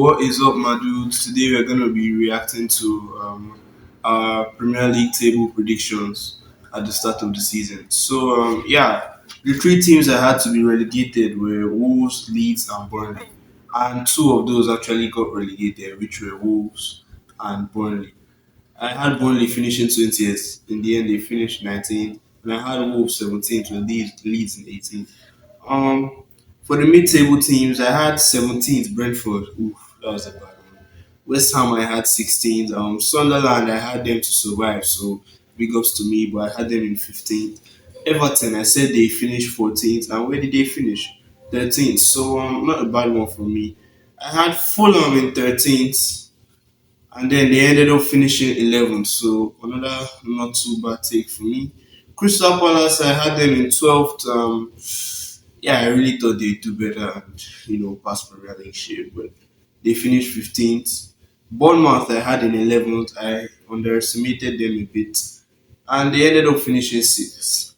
what is up, my dudes? Today we're going to be reacting to our Premier League table predictions at the start of the season. So, the three teams that had to be relegated were Wolves, Leeds, and Burnley. And two of those actually got relegated, which were Wolves and Burnley. I had Burnley finishing 20th. In the end, they finished 19th. And I had Wolves 17th with Leeds in 18th. Um, for the mid-table teams, I had 17th Brentford. Oof, that was a bad one. West Ham, I had 16th. Sunderland, I had them to survive, so big ups to me, but I had them in 15th. Everton, I said they finished 14th, and where did they finish? 13th. So, not a bad one for me. I had Fulham in 13th, and then they ended up finishing 11th. So, another not too bad take for me. Crystal Palace, I had them in 12th. Yeah, I really thought they'd do better and pass Premier League shit, but they finished 15th. Bournemouth I had in 11th. I underestimated them a bit, and they ended up finishing 6th.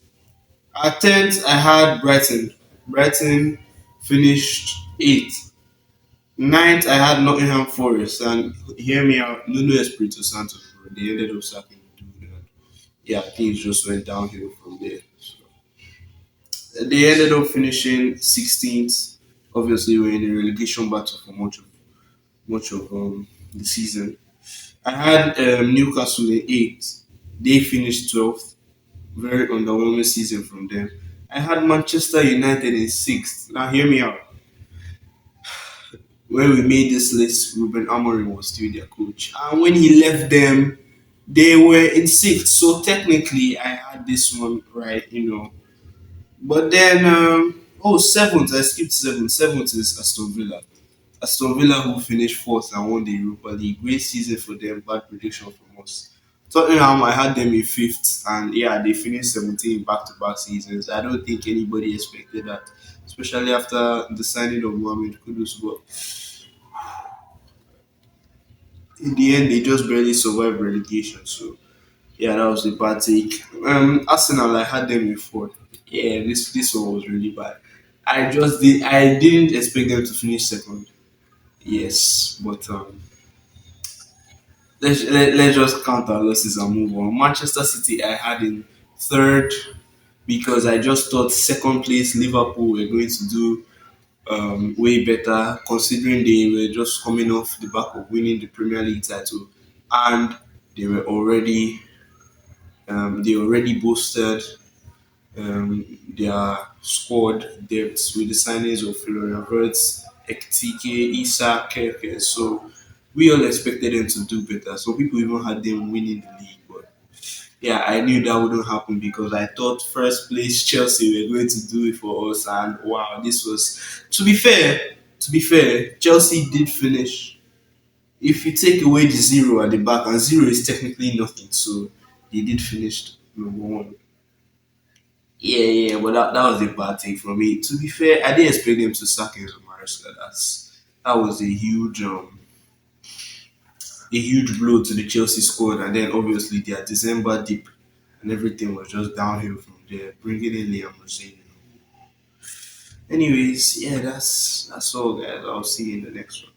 At 10th I had Brighton. Brighton finished 8th. Ninth I had Nottingham Forest, and hear me out, Nuno Espirito Santo. Bro, they ended up sacking the dude, and yeah, things just went downhill from there. So, they ended up finishing 16th. Obviously, we're in a relegation battle for much of the season. I had Newcastle in 8th. They finished 12th. Very underwhelming season from them. I had Manchester United in 6th. Now, hear me out. When we made this list, Ruben Amorim was still their coach. And when he left them, they were in 6th. So, technically, I had this one right. But then, seventh, I skipped seventh. Seventh is Aston Villa. Aston Villa, who finished fourth and won the Europa League. Great season for them, bad prediction from us. Tottenham, I had them in fifth, and yeah, they finished 17 back to back seasons. I don't think anybody expected that, especially after the signing of Mohamed Kudus. But in the end, they just barely survived relegation. So yeah, that was a bad take. Arsenal, I had them in fourth. Yeah, this one was really bad. I didn't expect them to finish second. Yes, but let's just count our losses and move on. Manchester City, I had in third because I just thought second place Liverpool were going to do way better, considering they were just coming off the back of winning the Premier League title, and they were already they already boosted their squad depth with the signings of Florian Wirtz, Ekitike, Isak, Keke. So we all expected them to do better. So people even had them winning the league. But yeah, I knew that wouldn't happen because I thought first place Chelsea were going to do it for us. And wow, this was to be fair, Chelsea did finish. If you take away the zero at the back, and zero is technically nothing, so they did finish number one. Yeah, but that was a bad thing for me. To be fair, I didn't expect them to sack Enzo Maresca. That was a huge blow to the Chelsea squad, and then obviously their December dip and everything was just downhill from there. Bringing in Liam Hussein. Anyways, yeah, that's all, guys. I'll see you in the next one.